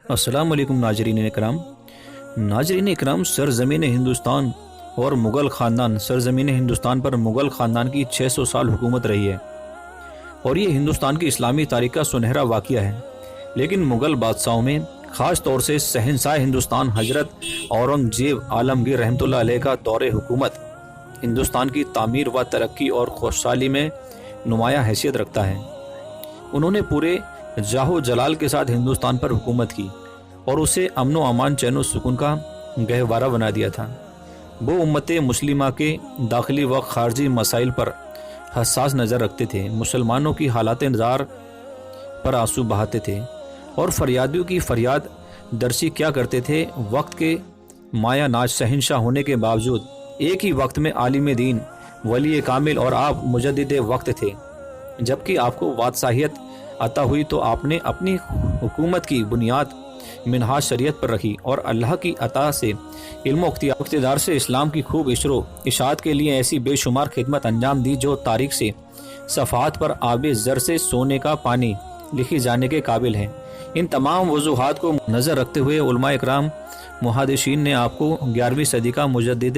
अस्सलाम वालेकुम नाजरीन इकराम, सरज़मीन हिंदुस्तान और मुग़ल ख़ानदान सरज़मीन हिंदुस्तान पर मुग़ल ख़ानदान की 600 साल हुकूमत रही है और ये हिंदुस्तान की इस्लामी तारीख़ का सुनहरा वाक़या है। लेकिन मुग़ल बादशाहों में ख़ास तौर से शहंशाह हिंदुस्तान हज़रत औरंगज़ेब आलमगीर रहमतुल्लाह अलैह का दौरे हुकूमत हिंदुस्तान की तामीर व तरक्की और खुशहाली में नुमायाँ हैसियत रखता है। उन्होंने पूरे जाहो जलाल के साथ हिंदुस्तान पर हुकूमत की और उसे अमन व अमान चैन व सुकून का गहवारा बना दिया था। वो उम्मत मुस्लिमा के दाखिली व खारजी मसाइल पर हसास नज़र रखते थे, मुसलमानों की हालात जार पर आंसू बहाते थे और फरियादियों की फरियाद दर्शी क्या करते थे। वक्त के माया नाज शहंशाह होने के बावजूद एक ही वक्त में आलिम दीन, वली कामिल और आप मुजद्दिद वक्त थे। जबकि आपको बादशाहियत अता हुई तो आपने अपनी हुकूमत की बुनियाद मिनहाज शरीयत पर रखी और अल्लाह की अता से इल्म इख्तियार से इस्लाम की खूब इशरो इशात के लिए ऐसी बेशुमार खिदमत अंजाम दी जो तारीख से सफ़ात पर आबे ज़र से सोने का पानी लिखी जाने के काबिल हैं। इन तमाम वजूहात को नज़र रखते हुए उलमा इकराम मुहादिसीन ने आपको 11वीं सदी का मुजद्दिद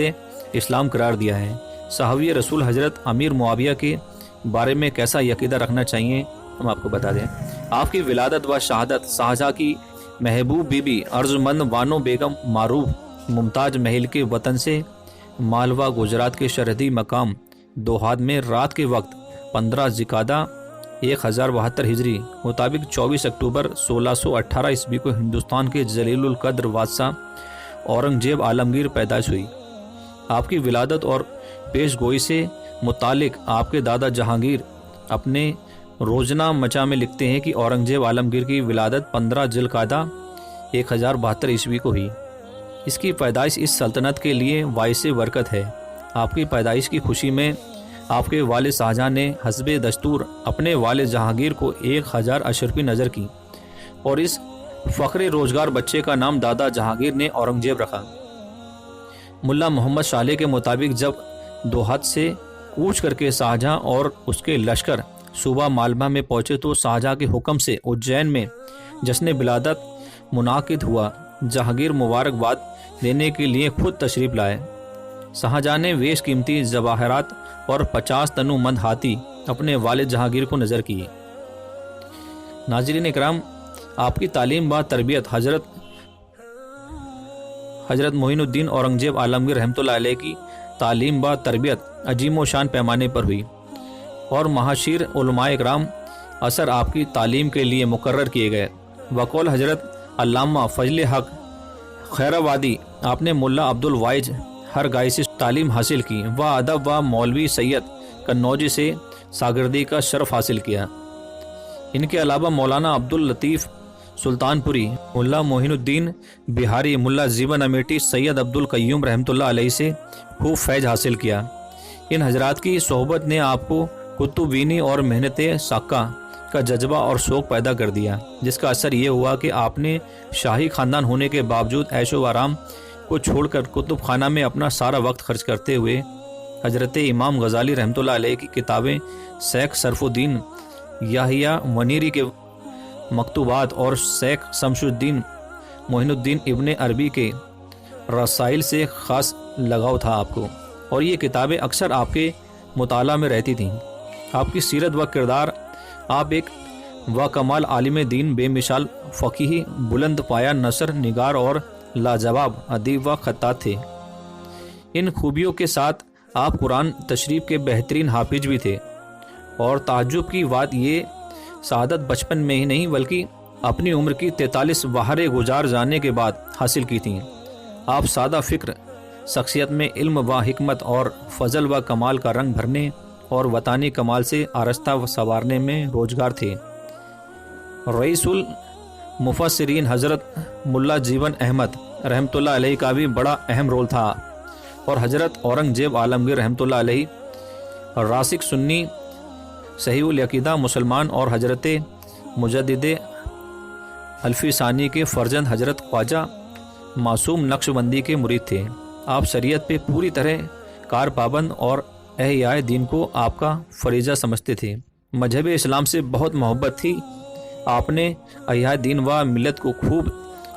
इस्लाम करार दिया है। सहाबी रसूल हज़रत अमीर मुआविया के बारे में कैसा यकीदा रखना चाहिए हम आपको बता दें। आपकी विलादत व शहादत शाहजहाँ की महबूब बीबी अर्जुमंद बानो बेगम मारूफ मुमताज महल के वतन से मालवा गुजरात के सरहदी मकाम दोहाद में रात के वक्त 15 ज़िकादा 1072 हिजरी मुताबिक 24 अक्टूबर 1618 ईस्वी को हिंदुस्तान के जलीलुल कद्र बादशाह औरंगजेब आलमगीर पैदाइश हुई। आपकी विलादत और पेशगोई से मुतालिक आपके दादा जहांगीर अपने रोजना मचा में लिखते हैं कि औरंगजेब आलमगीर की विलादत 15 ज़िलक़ादा 1072 ईस्वी को हुई। इसकी पैदाइश इस सल्तनत के लिए वाइसे बरकत है। आपकी पैदाइश की खुशी में आपके वालिद शाहजहाँ ने हस्बे दस्तूर अपने वालिद जहांगीर को 1000 अशरफी नज़र की और इस फ़ख्रे रोज़गार बच्चे का नाम दादा जहांगीर ने औरंगजेब रखा। मुल्ला मोहम्मद शाले के मुताबिक जब दोहात से कूच करके शाहजहाँ और उसके लश्कर सूबा मालवा में पहुँचे तो शाहजहाँ के हुक्म से उज्जैन में जश्न विलादत मुनाकिद हुआ। जहांगीर मुबारकबाद देने के लिए खुद तशरीफ़ लाए। शाहजहाँ ने वेश कीमती जवाहरात और 50 तनु मंद हाथी अपने वालिद जहांगीर को नज़र किए। नाज़रीन इकराम, आपकी तालीम व तरबियत हज़रत मोइनुद्दीन औरंगजेब आलमगीर रहमतुल्लाह अलैह की तालीम व तरबियत अजीम व शान पैमाने पर हुई और महाशीर उलमाए इकराम असर आपकी तालीम के लिए मुकर्रर किए गए। वक़ौल हज़रत अल्लामा फजल हक खैराबादी, आपने मुल्ला अब्दुल वाइज हर गाय से तालीम हासिल की व अदब व मौलवी सैयद कन्नौजी से शागिर्दी का शर्फ हासिल किया। इनके अलावा मौलाना अब्दुल लतीफ़ सुल्तानपुरी, मुल्ला मोहिनुद्दीन बिहारी, मुल्ला जीवन अमेठी, सैयद अब्दुल कय्यूम रहमतुल्लाह अलैहि से खूब फैज़ हासिल किया। इन हजरात की सोहबत ने आपको कुतुबीनी और मेहनत साका का जज्बा और शौक़ पैदा कर दिया, जिसका असर ये हुआ कि आपने शाही ख़ानदान होने के बावजूद ऐशो आराम को छोड़कर कुतुब खाना में अपना सारा वक्त खर्च करते हुए हज़रत इमाम गज़ाली रहमतुल्लाह अलैह की किताबें शेख सरफुद्दीन याहिया मनीरी के मकतूबात और शेख शमशुद्दीन मोइनुद्दीन इब्ने अरबी के रसाइल से ख़ास लगाव था आपको और ये किताबें अक्सर आपके मुताला में रहती थीं। आपकी सीरत व किरदार, आप एक व कमाल आलिम दीन, बेमिसाल फ़क़ीह, बुलंद पाया नसर निगार और लाजवाब अदीब व खत्तात थे। इन खूबियों के साथ आप कुरान तशरीफ़ के बेहतरीन हाफिज भी थे और ताज्जुब की बात ये शहादत बचपन में ही नहीं बल्कि अपनी उम्र की 43 बहारें गुजार जाने के बाद हासिल की थीं। आप सादा फ़िक्र शख्सियत में इल्म व हिकमत और फजल व कमाल का रंग भरने और वतानी कमाल से आरस्ता व संवारने में रोजगार थे। रईसुल मुफस्सिरीन हज़रत मुल्ला जीवन अहमद रहमतुल्लाह अलैह का भी बड़ा अहम रोल था और हज़रत औरंगजेब आलमगीर रहमतुल्लाह अलैह रासिक सुन्नी सहीउल अक़ीदा मुसलमान और हज़रत मुजद्दिद अल्फ़ी सानी के फ़र्जंद हज़रत ख्वाजा मासूम नक्शबंदी के मुरीद थे। आप शरीयत पे पूरी तरह कार पाबंद और एहयाए दीन को आपका फरीज़ा समझते थे। मजहब इस्लाम से बहुत मोहब्बत थी। आपने अहिया दीन व मिलत को खूब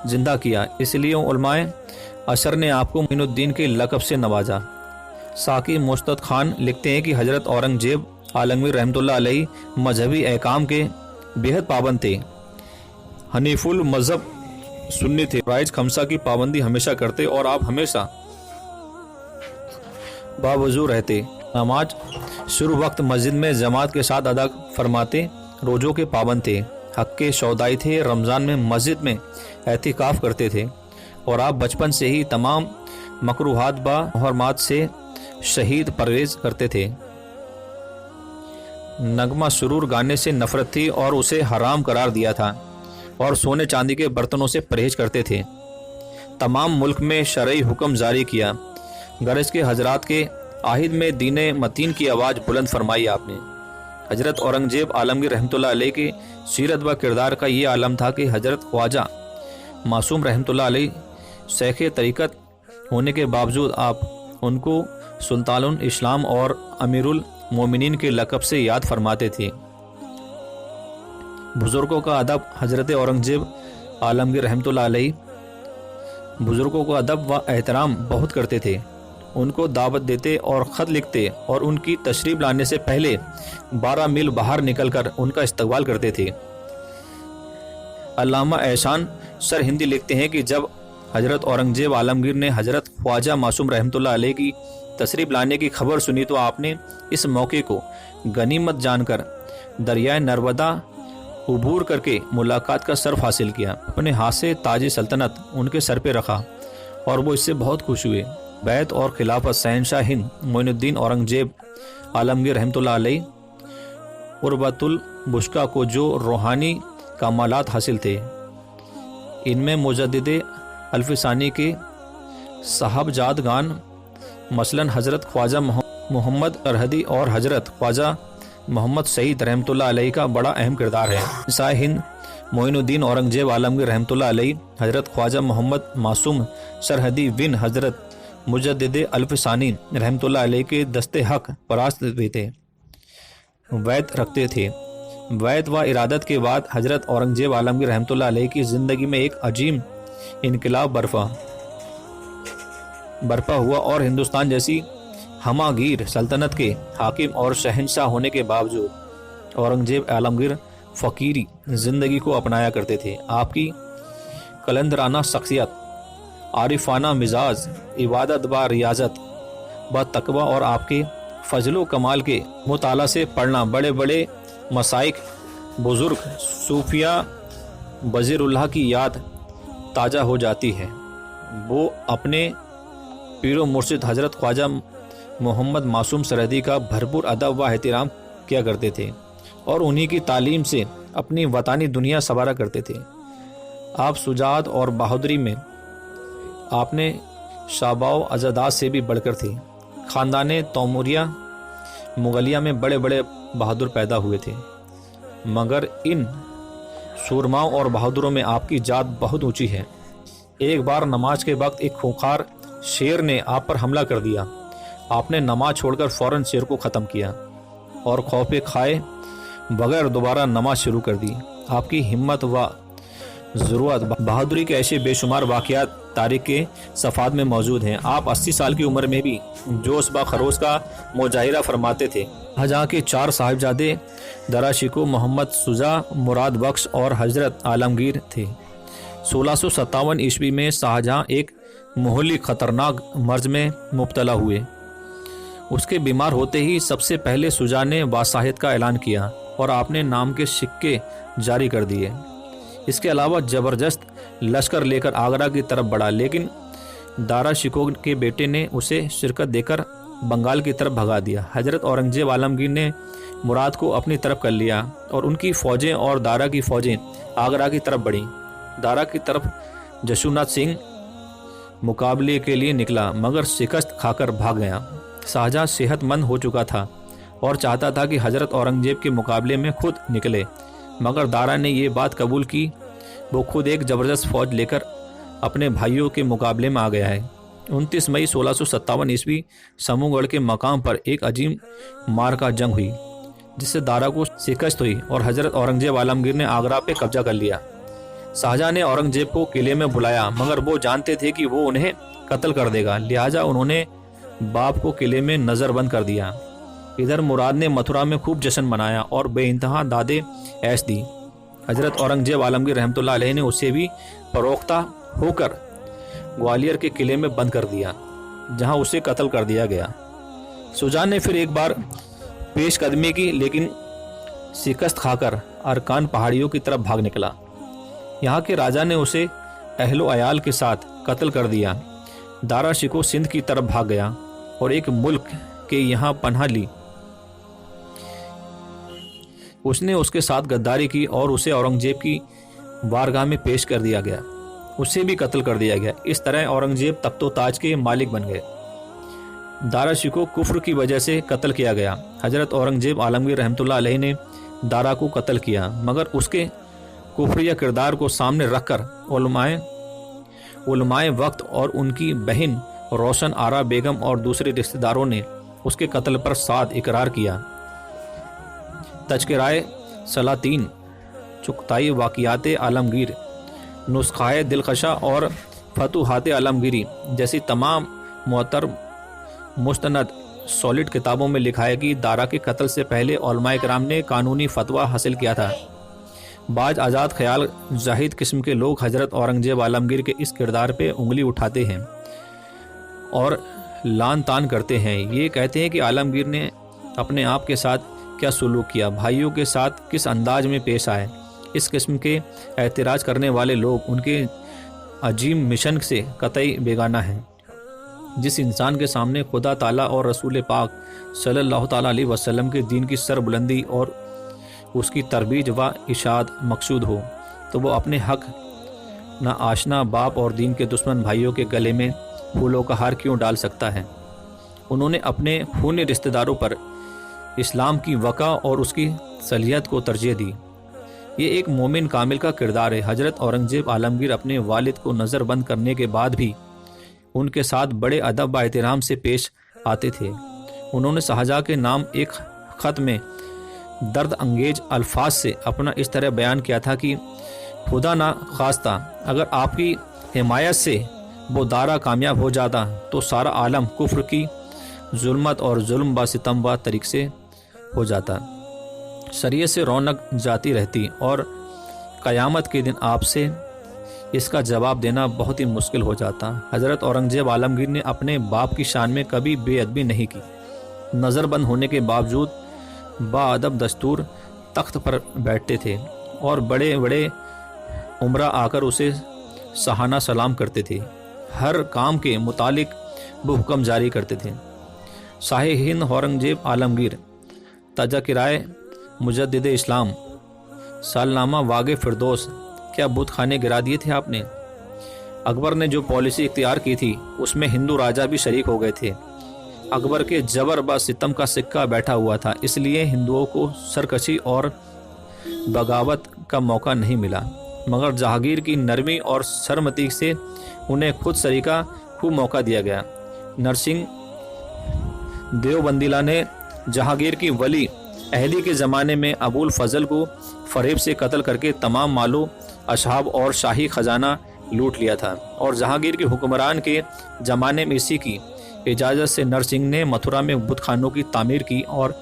زندہ کیا، اس لیے علماء عصر نے آپ کو معین الدین کے لقب سے نوازا۔ ساقی مستد خان لکھتے ہیں کہ حضرت اورنگزیب عالمگیر رحمۃ اللہ علیہ مذہبی احکام کے بےحد پابند تھے، حنیف المذہب سنی تھے، فرائض خمسہ کی پابندی ہمیشہ کرتے اور آپ ہمیشہ باوضو رہتے، نماز شروع وقت مسجد میں جماعت کے ساتھ ادا فرماتے، روزوں کے پابند تھے، حق کے سودائی تھے، رمضان میں مسجد میں اعتکاف کرتے تھے، اور آپ بچپن سے ہی تمام مکروہات با محرمات سے شدید پرہیز کرتے تھے۔ نغمہ سرور گانے سے نفرت تھی اور اسے حرام قرار دیا تھا، اور سونے چاندی کے برتنوں سے پرہیز کرتے تھے۔ تمام ملک میں شرعی حکم جاری کیا، غرض کے حضرات کے عہد میں دین متین کی آواز بلند فرمائی آپ نے۔ حضرت اورنگزیب عالمگیر رحمۃ اللہ علیہ کی سیرت و کردار کا یہ عالم تھا کہ حضرت خواجہ معصوم رحمۃ اللہ علیہ شیخ طریقت ہونے کے باوجود آپ ان کو سلطان الاسلام اور امیر المومنین کے لقب سے یاد فرماتے تھے۔ بزرگوں کا ادب حضرت اورنگزیب عالمگیر رحمۃ اللہ علیہ بزرگوں کو ادب و احترام بہت کرتے تھے، ان کو دعوت دیتے اور خط لکھتے اور ان کی تشریف لانے سے پہلے 12 میل باہر نکل کر ان کا استقبال کرتے تھے۔ علامہ احسان سرہندی لکھتے ہیں کہ جب حضرت اورنگزیب عالمگیر نے حضرت خواجہ معصوم رحمۃ اللہ علیہ کی تشریف لانے کی خبر سنی تو آپ نے اس موقع کو غنیمت جان کر دریائے نرمدا عبور کر کے ملاقات کا شرف حاصل کیا، اپنے ہاتھ سے تاج سلطنت ان کے سر پہ رکھا اور وہ اس سے بہت خوش ہوئے۔ بیعت اور خلافت شہنشاہ ہند معین الدین اورنگزیب عالمگیر رحمۃ اللہ علیہ قربت البشکا کو جو روحانی کمالات حاصل تھے، ان میں مجدد الف ثانی کے صاحبزادگان مثلاً حضرت خواجہ محمد ارہدی اور حضرت خواجہ محمد سعید رحمۃ اللہ علیہ کا بڑا اہم کردار ہے۔ شاہ ہند معین الدین اورنگزیب عالمگیر رحمۃ اللہ علیہ حضرت خواجہ محمد معصوم سرحدی بن حضرت مجدد الف ثانی رحمۃ اللہ علیہ کے دست حق پراست بھی تھے، وید رکھتے تھے۔ وید و ارادت کے بعد حضرت اورنگزیب عالمگیر رحمۃ اللہ علیہ کی زندگی میں ایک عظیم انقلاب برپا ہوا، اور ہندوستان جیسی ہماگیر سلطنت کے حاکم اور شہنشاہ ہونے کے باوجود اورنگزیب عالمگیر فقیری زندگی کو اپنایا کرتے تھے۔ آپ کی قلندرانہ شخصیت، عارفانہ مزاج، عبادت با ریاضت با تقوی اور آپ کے فضل و کمال کے مطالعہ سے پڑھنا بڑے بڑے مشائخ، بزرگ صوفیاء وزیر اللہ کی یاد تازہ ہو جاتی ہے۔ وہ اپنے پیر و مرشد حضرت خواجہ محمد معصوم سرحدی کا بھرپور ادب و احترام کیا کرتے تھے اور انہی کی تعلیم سے اپنی وطانی دنیا سنوارا کرتے تھے۔ آپ شجاعت اور بہادری میں آپ نے شعباء اجداد سے بھی بڑھ کر تھے۔ خاندان تیموریہ مغلیہ میں بڑے بڑے بہادر پیدا ہوئے تھے، مگر ان سورماؤں اور بہادروں میں آپ کی ذات بہت اونچی ہے۔ ایک بار نماز کے وقت ایک خونخوار شیر نے آپ پر حملہ کر دیا، آپ نے نماز چھوڑ کر فوراً شیر کو ختم کیا اور خوف کھائے بغیر دوبارہ نماز شروع کر دی۔ آپ کی ہمت و ضرورت بہادری کے ایسے بے شمار واقعات تاریخ کے صفحات میں موجود ہیں۔ آپ 80 سال کی عمر میں بھی جوش با خروش کا مظاہرہ فرماتے تھے۔ شاہجہاں کے 4 صاحبزادے درا شکو، محمد شجاع، مراد بخش اور حضرت عالمگیر تھے۔ 1657 عیسوی میں شاہجہاں ایک مہلک خطرناک مرض میں مبتلا ہوئے۔ اس کے بیمار ہوتے ہی سب سے پہلے شجاع نے بادشاہت کا اعلان کیا اور آپ نے نام کے سکے جاری کر دیے۔ اس کے علاوہ زبردست لشکر لے کر آگرہ کی طرف بڑھا، لیکن دارا شکو کے بیٹے نے اسے شرکت دے کر بنگال کی طرف بھگا دیا۔ حضرت اورنگزیب عالمگیر نے مراد کو اپنی طرف کر لیا اور ان کی فوجیں اور دارا کی فوجیں آگرہ کی طرف بڑھیں۔ دارا کی طرف جشوناتھ سنگھ مقابلے کے لیے نکلا، مگر شکست کھا کر بھاگ گیا۔ شاہجہاں صحت مند ہو چکا تھا اور چاہتا تھا کہ حضرت اورنگزیب کے مقابلے میں خود نکلے، مگر دارا نے یہ بات قبول کی۔ وہ خود ایک زبردست فوج لے کر اپنے بھائیوں کے مقابلے میں آ گیا ہے۔ 29 مئی 1657 عیسوی سمو گڑھ کے مقام پر ایک عظیم مارکا جنگ ہوئی، جس سے دارا کو شکست ہوئی اور حضرت اورنگزیب عالمگیر نے آگرہ پہ قبضہ کر لیا۔ शाहजहां ने औरंगजेब को किले में बुलाया, मगर वो जानते थे कि वो उन्हें कत्ल कर देगा, लिहाजा उन्होंने बाप को किले में नज़रबंद कर दिया। इधर मुराद ने मथुरा में खूब जश्न मनाया और बेइंतहा दादे ऐश दी। हजरत औरंगजेब आलमगीर रहमतुल्लाह अलैह ने उसे भी फरोख्ता होकर ग्वालियर के किले में बंद कर दिया, जहां उसे कत्ल कर दिया गया। सुजान ने फिर एक बार पेशकदमी की, लेकिन शिकस्त खाकर अरकान पहाड़ियों की तरफ भाग निकला। यहाँ के राजा ने उसे अहलो अयाल के साथ कत्ल कर दिया। दारा शिको सिंध की तरफ भाग गया और एक मुल्क के यहाँ पनाह ली। उसने उसके साथ गद्दारी की और उसे औरंगजेब की बारगाह में पेश कर दिया गया। उसे भी कत्ल कर दिया गया। इस तरह औरंगजेब तख्तो ताज के मालिक बन गए। दारा शिको कुफ्र की वजह से कत्ल किया गया। हजरत औरंगजेब आलमगीर रहमतुल्लाह अलैह ने दारा को कत्ल किया, मगर उसके कुफ्रिया किरदार को सामने रखकर उलमाए वक्त और उनकी बहन रोशन आरा बेगम और दूसरे रिश्तेदारों ने उसके कत्ल पर साद इकरार किया। तज़किराए सलातीन, चुगताई वाक़ियात आलमगीर, नुस्खाए दिलखशा और फतूहात आलमगीरी जैसी तमाम मुअत्तर मुस्तनद सॉलिड किताबों में लिखा है कि दारा के कत्ल से पहले उलमाए किराम ने कानूनी फतवा हासिल किया था। बाज आज़ाद ख्याल जाहिद किस्म के लोग हजरत औरंगजेब आलमगीर के इस किरदार पे उंगली उठाते हैं और लान तान करते हैं। ये कहते हैं कि आलमगीर ने अपने आप के साथ क्या सलूक किया, भाइयों के साथ किस अंदाज में पेश आए। इस किस्म के एतराज़ करने वाले लोग उनके अजीम मिशन से कतई बेगाना हैं। जिस इंसान के सामने खुदा ताला और रसूल पाक सल्लल्लाहु ताला अलैहि वसल्लम के दीन की सरबुलंदी और उसकी तरबीज व इशाद मकसूद हो, तो वो अपने हक ना आशना बाप और दीन के दुश्मन भाइयों के गले में फूलों का हार क्यों डाल सकता है। उन्होंने अपने खूनी रिश्तेदारों पर इस्लाम की वक़ा और उसकी सलीहत को तरजीह दी। ये एक मोमिन कामिल का किरदार है। हजरत औरंगजेब आलमगीर अपने वालिद को नज़रबंद करने के बाद भी उनके साथ बड़े अदब व एहतराम से पेश आते थे। उन्होंने शाहजहां के नाम एक ख़त में दर्द अंगेज अल्फाज से अपना इस तरह बयान किया था कि खुदा ना खास्ता अगर आपकी हिमायत से वो दारा कामयाब हो जाता तो सारा आलम कुफ्र की जुल्मत और जुल्म व सितम व तरीक़ से हो जाता, शरीयत से रौनक जाती रहती और क़यामत के दिन आपसे इसका जवाब देना बहुत ही मुश्किल हो जाता। हज़रत औरंगजेब आलमगीर ने अपने बाप की शान में कभी बेअदबी नहीं की। नज़रबंद होने के बावजूद बाअदब दस्तूर तख्त पर बैठते थे और बड़े बड़े उमरा आकर उसे सहाना सलाम करते थे। हर काम के मुतालिक वो हुक्म जारी करते थे। शाह हिंद औरंगजेब आलमगीर, तज़किराए मुजद्दिद इस्लाम, सालनामा वागे फिरदौस, क्या बुत खाने गिरा दिए थे आपने। अकबर ने जो पॉलिसी इख्तियार की थी उसमें हिंदू राजा भी शरीक हो गए थे। अकबर के जबर व सितम का सिक्का बैठा हुआ था, इसलिए हिंदुओं को सरकशी और बगावत का मौका नहीं मिला, मगर जहांगीर की नरमी और शर्मती से उन्हें खुद सरीका खूब मौका दिया गया। नरसिंह देवबंदीला ने जहांगीर की वली अहदी के ज़माने में अबुल फजल को फरेब से कत्ल करके तमाम मालो अशहाब और शाही खजाना लूट लिया था, और जहांगीर के हुक्मरान के ज़माने में इसी की इजाज़त से नरसिंह ने मथुरा में बुत खानों की तामीर की और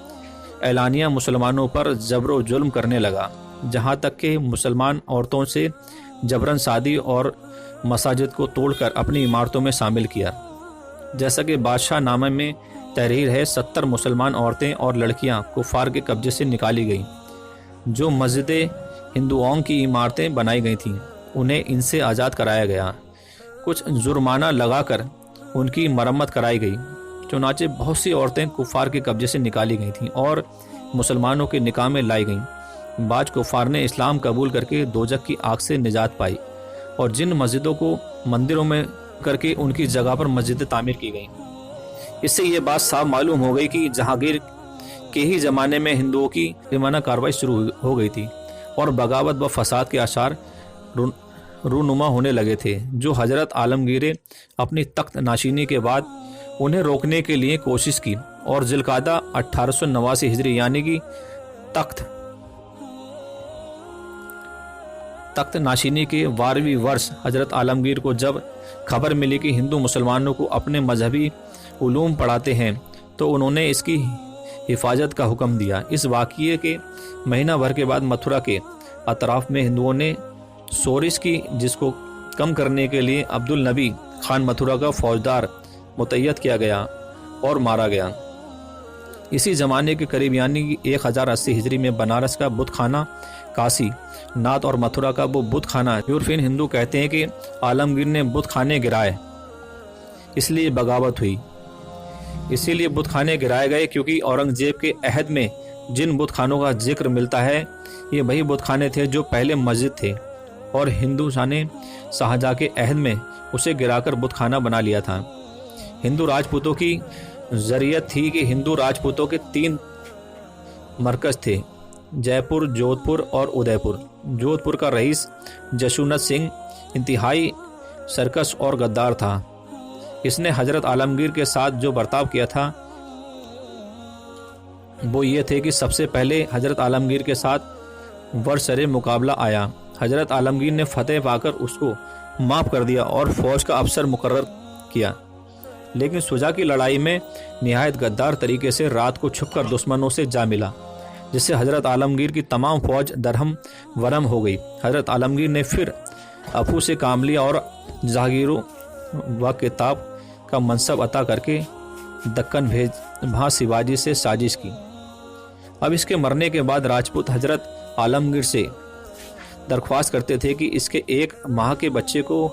एलानिया मुसलमानों पर जबर जुल्म करने लगा, जहाँ तक कि मुसलमान औरतों से जबरन शादी और मसाजिद को तोड़कर अपनी इमारतों में शामिल किया। जैसा कि बादशाह नामे में तहरीर है, 70 मुसलमान औरतें और लड़कियां कुफार के कब्जे से निकाली गईं। जो मस्जिदें हिंदुओं की इमारतें बनाई गई थीं उन्हें इनसे आज़ाद कराया गया। कुछ जुर्माना लगाकर उनकी मरम्मत कराई गई। चुनाचे बहुत सी औरतें कुफार के कब्जे से निकाली गई थीं और मुसलमानों के निकाह में लाई गईं। बाज कुफार ने इस्लाम कबूल करके दोजख की आग से निजात पाई, और जिन मस्जिदों को मंदिरों में करके उनकी जगह पर मस्जिदें तामीर की गईं। इससे ये बात साफ मालूम हो गई कि जहांगीर के ही ज़माने में हिंदुओं की ज़माना कार्रवाई शुरू हो गई थी और बगावत व फसाद के आसार रूनुमा होने लगे थे, जो हज़रत आलमगीर अपनी तख्त नाशीनी के बाद उन्हें रोकने के लिए कोशिश की, और ज़िलक़ादा 1889 हिजरी यानी कि तख्त नाशिनी के 12वीं वर्ष हजरत आलमगीर को जब खबर मिली कि हिंदू मुसलमानों को अपने मजहबी उलूम पढ़ाते हैं तो उन्होंने इसकी हिफाजत का हुक्म दिया। इस वाक़ये के महीना भर के बाद मथुरा के अतराफ में हिंदुओं ने सोरिस की, जिसको कम करने के लिए अब्दुल नबी खान मथुरा का फौजदार मुतय्यद किया गया और मारा गया। इसी ज़माने के करीब यानी 1080 हिजरी में बनारस का बुत खाना, काशी नाथ और मथुरा का वो बुत खाना, यूरोपियन हिंदू कहते हैं कि आलमगीर ने बुत खाने गिराए इसलिए बगावत हुई। इसीलिए बुत खाने गिराए गए क्योंकि औरंगजेब के अहद में जिन बुत खानों का जिक्र मिलता है ये वही बुत खाने थे जो पहले मस्जिद थे और हिंदू शाह ने शाहजहाँ के अहद में उसे गिराकर बुत खाना बना लिया था। हिंदू राजपूतों की जरियत थी कि हिंदू राजपूतों के 3 मरकज़ थे, जयपुर, जोधपुर और उदयपुर। जोधपुर का रईस जशुनत सिंह इंतहाई सरकस और गद्दार था। इसने हजरत आलमगीर के साथ जो बर्ताव किया था वो ये थे कि सबसे पहले हजरत आलमगीर के साथ वरसरे मुकाबला आया। हजरत आलमगीर ने फतेह पाकर उसको माफ़ कर दिया और फौज का अफसर मुकर्रर किया, लेकिन सुजा की लड़ाई में निहायत गद्दार तरीके से रात को छुपकर दुश्मनों से जा मिला, जिससे हजरत आलमगीर की तमाम फौज दरहम वरम हो गई। हजरत आलमगीर ने फिर अफू से काम लिया और जहांगीरों व किताब का मनसब अता करके दक्कन भेज वहाँ शिवाजी से साजिश की। अब इसके मरने के बाद राजपूत हजरत आलमगीर से दरख्वास्त करते थे कि इसके 1 माह के बच्चे को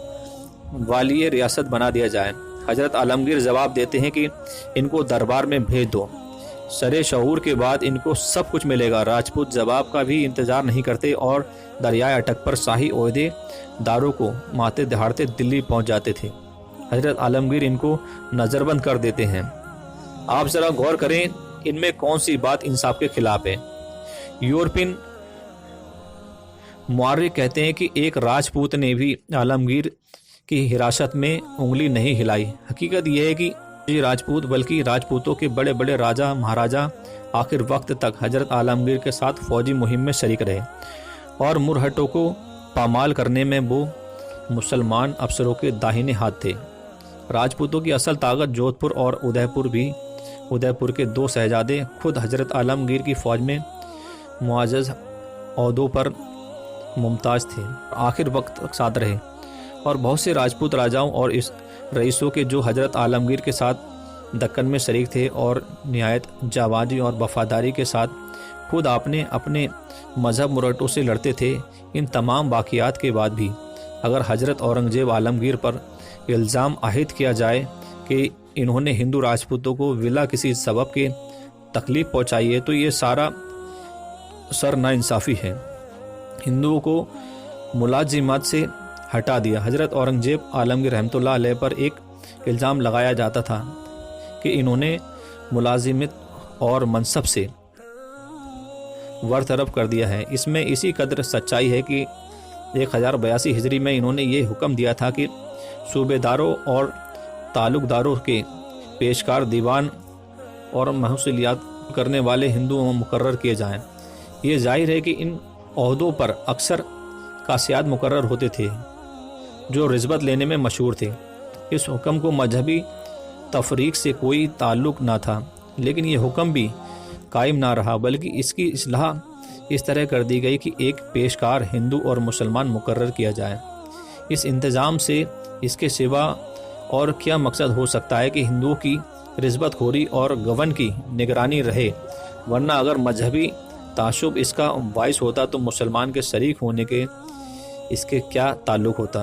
वालिय रियासत बना दिया जाए। हजरत आलमगीर जवाब देते हैं कि इनको दरबार में भेज दो, सरे शऊर के बाद इनको सब कुछ मिलेगा। राजपूत जवाब का भी इंतजार नहीं करते और दरियाए अटक पर शाही ओहदे दारों को मारते दहाड़ते दिल्ली पहुंच जाते थे। हजरत आलमगीर इनको नज़रबंद कर देते हैं। आप ज़रा गौर करें इनमें कौन सी बात इंसाफ के खिलाफ है। यूरोपियन मुआर्रिख कहते हैं कि एक राजपूत ने भी आलमगीर की हिरासत में उंगली नहीं हिलाई। हकीकत यह है कि ये राजपूत बल्कि राजपूतों के बड़े बड़े राजा महाराजा आखिर वक्त तक हजरत आलमगीर के साथ फौजी मुहिम में शरीक रहे और मुरहटों को पामाल करने में वो मुसलमान अफसरों के दाहिने हाथ थे। राजपूतों की असल ताकत जोधपुर और उदयपुर के 2 शहजादे खुद हजरत आलमगीर की फ़ौज में मुआज़्ज़ज़ ओहदों पर मुमताज़ थे, आखिर वक्त तक साथ रहे। और बहुत से राजपूत राजाओं और इस रईसों के जो हजरत आलमगीर के साथ दक्कन में शरीक थे और निहायत जाबाजी और वफादारी के साथ खुद अपने मज़हब मुरहटों से लड़ते थे। इन तमाम वाक़ियात के बाद भी अगर हजरत औरंगज़ेब आलमगीर पर इल्ज़ाम आहिद किया जाए कि इन्होंने हिंदू राजपूतों को बिला किसी सबब के तकलीफ़ पहुँचाई है तो ये सारा सर नाइंसाफ़ी है। हिंदुओं को मुलाजिमत से हटा दिया। हजरत औरंगज़ेब आलमगीर रहमतुल्लाह अलैह पर एक इल्ज़ाम लगाया जाता था कि इन्होंने मुलाजिमत और मनसब से बरतरफ कर दिया है। इसमें इसी कदर सच्चाई है कि 1082 हिजरी में इन्होंने ये हुक्म दिया था कि सूबेदारों और ताल्लुकदारों के पेशकार दीवान और महसूलियात करने वाले हिंदू मुकर्रर किए जाएं। ये जाहिर है कि इन ओहदों पर अक्सर कासियात मुकर्रर होते थे जो रिश्वत लेने में मशहूर थे। इस हुक्म को मजहबी तफरीक से कोई ताल्लुक़ ना था, लेकिन ये हुक्म भी कायम ना रहा बल्कि इसकी इस्लाह इस तरह कर दी गई कि एक पेशकार हिंदू और मुसलमान मुकर्रर किया जाए। इस इंतज़ाम से इसके सिवा और क्या मकसद हो सकता है कि हिंदुओं की रिश्वतखोरी और गबन की निगरानी रहे, वरना अगर मजहबी ताशुब इसका बाइस होता तो मुसलमान के शरीक होने के इसके क्या ताल्लुक़ होता।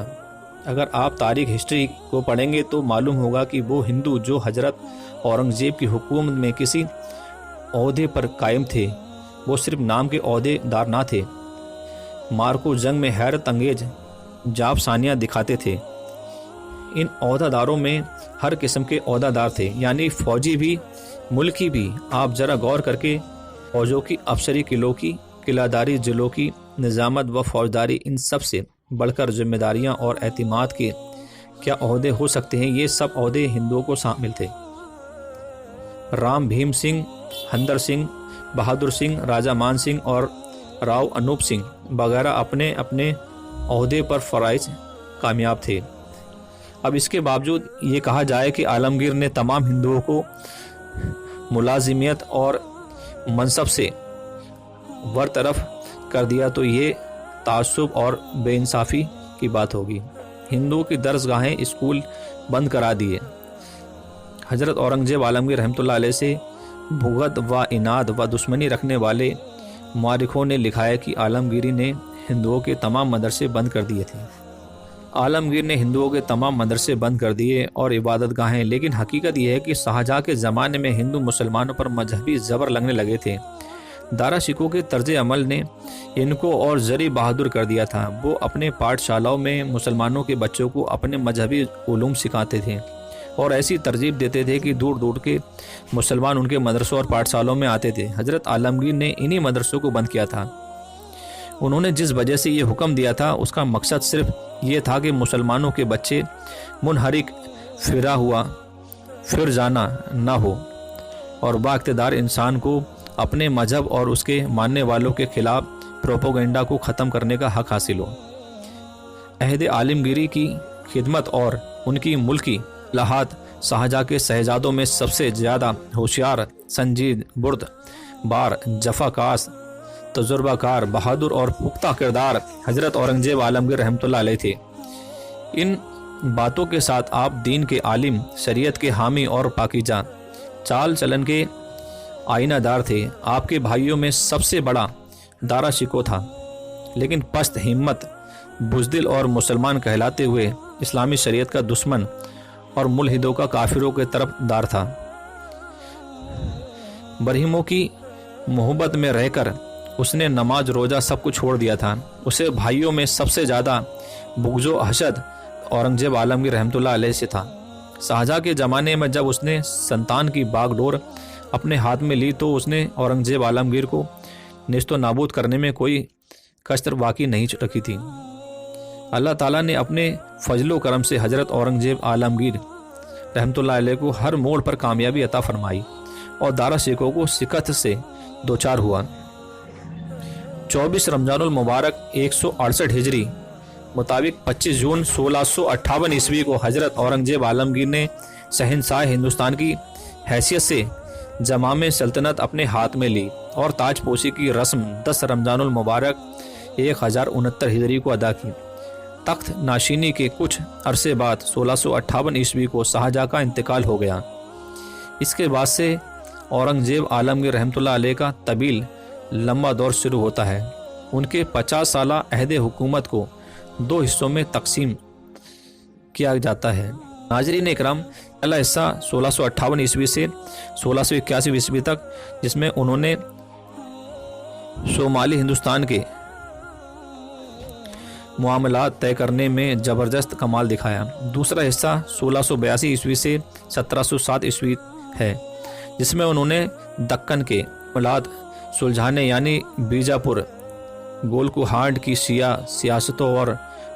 अगर आप तारीख़ हिस्ट्री को पढ़ेंगे तो मालूम होगा कि वो हिंदू जो हजरत औरंगज़ेब की हुकूमत में किसी ओहदे पर कायम थे वो सिर्फ नाम के ओहदेदार ना थे, मार्को जंग में हैरत अंगेज जाबसानियाँ दिखाते थे। इन ओहदेदारों में हर किस्म के ओहदेदार थे, यानी फ़ौजी भी मुल्की भी। आप ज़रा गौर करके फौजों की अफसरी, किलों की किलादारी, जिलों की निज़ामत व फौजदारी, इन सब से बढ़कर जिम्मेदारियां और एतमाद के क्या ओहदे हो सकते हैं। ये सब ओहदे हिंदुओं को शामिल थे। राम भीम सिंह, हंदर सिंह, बहादुर सिंह, राजा मान सिंह और राव अनूप सिंह वगैरह अपने अपने عہدے پر فرائض کامیاب تھے۔ اب اس کے باوجود یہ کہا جائے کہ عالمگیر نے تمام ہندوؤں کو ملازمیت اور منصب سے برطرف کر دیا تو یہ تعصب اور بے انصافی کی بات ہوگی۔ ہندوؤں کی درسگاہیں، اسکول بند کرا دیے۔ حضرت اورنگزیب عالمگیر رحمۃ اللہ علیہ سے بغض و عناد و دشمنی رکھنے والے مورخوں نے لکھا ہے کہ عالمگیری نے ہندوؤں کے تمام مدرسے بند کر دیے تھے۔ عالمگیر نے ہندوؤں کے تمام مدرسے بند کر دیے اور عبادت گاہیں، لیکن حقیقت یہ ہے کہ شاہجہاں کے زمانے میں ہندو مسلمانوں پر مذہبی زبر لگنے لگے تھے۔ دارا شکوہ کے طرز عمل نے ان کو اور زری بہادر کر دیا تھا۔ وہ اپنے پاٹھ شالاؤں میں مسلمانوں کے بچوں کو اپنے مذہبی علوم سکھاتے تھے اور ایسی ترغیب دیتے تھے کہ دور دور کے مسلمان ان کے مدرسوں اور پاٹھ شالوں میں آتے تھے۔ حضرت عالمگیر نے انہی مدرسوں کو بند کیا تھا۔ انہوں نے جس وجہ سے یہ حکم دیا تھا اس کا مقصد صرف یہ تھا کہ مسلمانوں کے بچے منحرف پھر جانا نہ ہو اور با اقتدار انسان کو اپنے مذہب اور اس کے ماننے والوں کے خلاف پروپیگنڈا کو ختم کرنے کا حق حاصل ہو۔ عہد عالمگیری کی خدمت اور ان کی ملکی لحاظ شاہجہاں کے شہزادوں میں سب سے زیادہ ہوشیار، سنجید، بردبار، جفا کاس، تجربہ کار، بہادر اور پختہ کردار حضرت اورنگزیب عالمگیر رحمۃ اللہ علیہ تھے۔ ان باتوں کے ساتھ آپ دین کے عالم، شریعت کے حامی اور پاکیزہ چال چلن کے آئینہ دار تھے۔ آپ کے بھائیوں میں سب سے بڑا دارا شکوہ تھا، لیکن پست ہمت، بزدل اور مسلمان کہلاتے ہوئے اسلامی شریعت کا دشمن اور ملحدوں کا کافروں کے طرف دار تھا۔ برہموں کی محبت میں رہ کر اس نے نماز روزہ سب کچھ چھوڑ دیا تھا۔ اسے بھائیوں میں سب سے زیادہ بغض و حسد اورنگزیب عالمگیر رحمۃ اللہ علیہ سے تھا۔ شاہجہاں کے زمانے میں جب اس نے سنتان کی باغ ڈور اپنے ہاتھ میں لی تو اس نے اورنگزیب عالمگیر کو نیست و نابود کرنے میں کوئی کسر باقی نہیں رکھی تھی۔ اللہ تعالیٰ نے اپنے فضل و کرم سے حضرت اورنگزیب عالمگیر رحمۃ اللہ علیہ کو ہر موڑ پر کامیابی عطا فرمائی اور دارا شکوہ کو شکست سے دوچار ہوا۔ 24 رمضان المبارک 168 ہجری مطابق 25 جون 1658 عیسوی کو حضرت اورنگزیب عالمگیر نے شہنشاہ ہندوستان کی حیثیت سے زمام سلطنت اپنے ہاتھ میں لی اور تاج پوشی کی رسم 10 رمضان المبارک 1069 ہجری کو ادا کی۔ تخت ناشینی کے کچھ عرصے بعد 1658 عیسوی کو شاہجہاں کا انتقال ہو گیا۔ اس کے بعد سے اورنگزیب عالمگیر رحمۃ اللہ علیہ کا طویل لمبا دور شروع ہوتا ہے۔ ان کے 50 سالہ عہد حکومت کو 2 حصوں میں تقسیم کیا جاتا ہے۔ ناظرین اکرام، پہلا حصہ 1658 عیسوی سے 1681 عیسوی تک، جس میں انہوں نے شمالی ہندوستان کے معاملات طے کرنے میں زبردست کمال دکھایا۔ دوسرا حصہ 1682 عیسوی سے 1707 عیسوی ہے، جس میں انہوں نے دکن کے معاملات سلجھانے یعنی بیجاپور، گولکوہانڈ کی شیعہ سیاستوں اور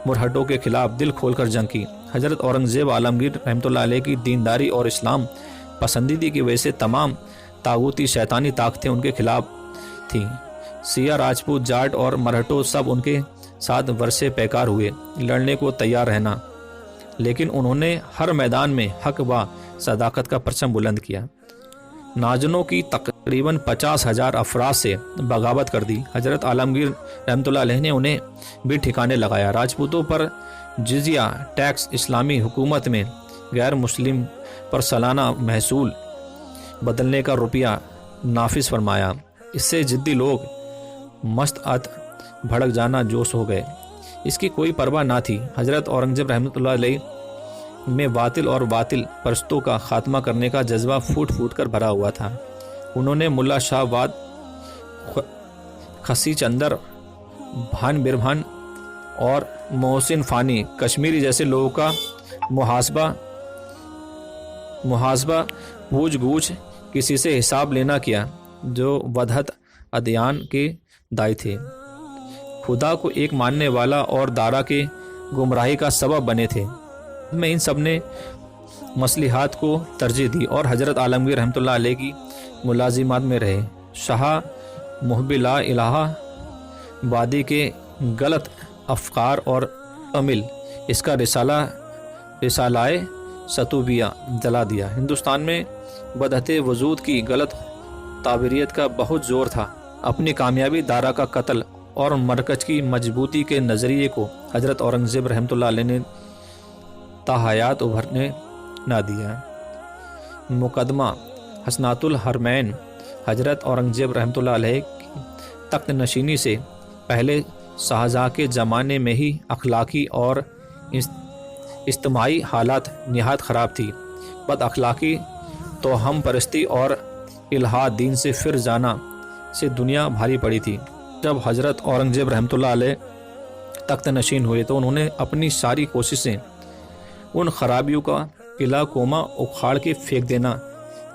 مرہٹوں کے خلاف دل کھول کر جنگ کی۔ حضرت اورنگزیب عالمگیر رحمۃ اللہ علیہ کی دینداری اور اسلام پسندیدگی کی وجہ سے تمام طاغوتی شیطانی طاقتیں ان کے خلاف تھیں۔ شیعہ، راجپوت، جاٹ اور مرہٹوں سب ان کے ساتھ ورثے پیکار ہوئے، لڑنے کو تیار رہنا، لیکن انہوں نے ہر میدان میں حق و صداقت کا پرچم بلند کیا۔ ناجنوں کی تقریباً 50,000 افراد سے بغاوت کر دی۔ حضرت عالمگیر رحمۃ اللہ علیہ نے انہیں بھی ٹھکانے لگایا۔ راجپوتوں پر جزیہ ٹیکس، اسلامی حکومت میں غیر مسلم پر سالانہ محصول بدلنے کا روپیہ نافذ فرمایا۔ اس سے ضدی لوگ مستعد بھڑک جانا جوش ہو گئے۔ اس کی کوئی پرواہ نہ تھی۔ حضرت اورنگزیب رحمۃ اللہ علیہ میں باطل اور باطل پرستوں کا خاتمہ کرنے کا جذبہ پھوٹ پھوٹ کر بھرا ہوا تھا۔ انہوں نے ملا شاہ واد، خسی چندر، بھان بربھان اور محسن فانی کشمیری جیسے لوگوں کا محاسبہ پوچھ گچھ کسی سے حساب لینا کیا، جو وحدت ادیان کے داعی تھے، خدا کو ایک ماننے والا اور دارا کے گمراہی کا سبب بنے تھے۔ میں ان سب نے مصلحات کو ترجیح دی اور حضرت عالمگیر رحمۃ اللہ علیہ کی ملازمات میں رہے۔ شاہ محب لا الہ بادی کے غلط افکار اور عمل اس کا رسالۂ ستوبیہ جلا دیا۔ ہندوستان میں وحدت وجود کی غلط تعبیریت کا بہت زور تھا۔ اپنی کامیابی دارا کا قتل اور مرکز کی مضبوطی کے نظریے کو حضرت اورنگزیب رحمۃ اللہ علیہ نے تاحیات ابھرنے نہ دیا۔ مقدمہ حسنات الحرمین۔ حضرت اورنگزیب رحمۃ اللہ علیہ کی تخت نشینی سے پہلے شاہجہاں کے زمانے میں ہی اخلاقی اور اجتماعی حالات نہایت خراب تھی۔ بد اخلاقی، توہم پرستی اور الحاد دین سے پھر جانا سے دنیا بھاری پڑی تھی۔ جب حضرت اورنگزیب رحمۃ اللہ علیہ تخت نشین ہوئے تو انہوں نے اپنی ساری کوششیں ان خرابیوں کا قلعہ کوما اکھاڑ کے پھینک دینا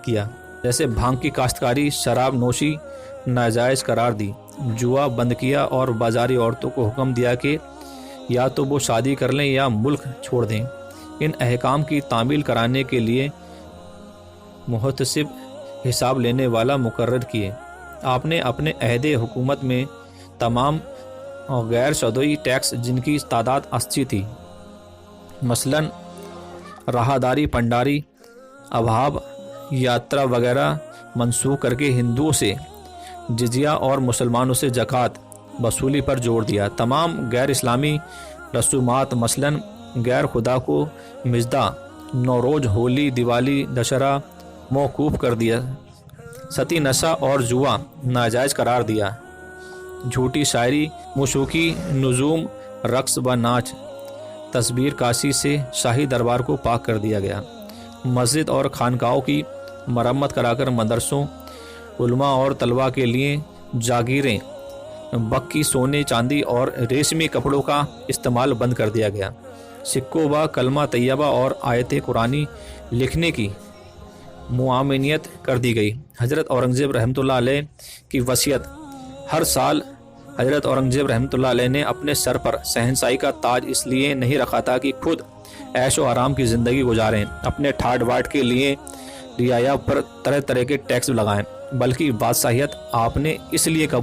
کیا، جیسے بھانگ کی کاشتکاری، شراب نوشی ناجائز قرار دی، جوا بند کیا اور بازاری عورتوں کو حکم دیا کہ یا تو وہ شادی کر لیں یا ملک چھوڑ دیں۔ ان احکام کی تعمیل کرانے کے لیے محتسب حساب لینے والا مقرر کیے۔ آپ نے اپنے عہد حکومت میں تمام غیر سودائی ٹیکس، جن کی تعداد 80 تھی، مثلاً راہداری، پنڈاری، ابھاب، یاترا وغیرہ، منسوخ کر کے ہندوؤں سے جزیہ اور مسلمانوں سے زکوٰۃ وصولی پر زور دیا۔ تمام غیر اسلامی رسومات، مثلاً غیر خدا کو مزدا، نوروز، ہولی، دیوالی، دشہرا موقوف کر دیا۔ ستی نشہ اور جوا ناجائز قرار دیا۔ جھوٹی شاعری، موسیقی، نجوم، رقص و ناچ، تصویر کاشی سے شاہی دربار کو پاک کر دیا گیا۔ مسجد اور خانقاہوں کی مرمت کرا کر مدرسوں، علماء اور طلباء کے لیے جاگیریں، بکی، سونے چاندی اور ریشمی کپڑوں کا استعمال بند کر دیا گیا۔ سکوں و کلمہ طیبہ اور آیت قرآنی لکھنے کی ممانعت کر دی گئی۔ حضرت اورنگزیب رحمۃ اللہ علیہ کی وصیت: ہر سال حضرت اورنگزیب رحمۃ اللہ علیہ نے اپنے سر پر شہنشاہی کا تاج اس لیے نہیں رکھا تھا کہ خود عیش و آرام کی زندگی گزاریں، اپنے ٹھاٹ باٹ کے لیے رعایا پر طرح طرح کے ٹیکس لگائیں، بلکہ بادشاہیت آپ نے اس لیے قبول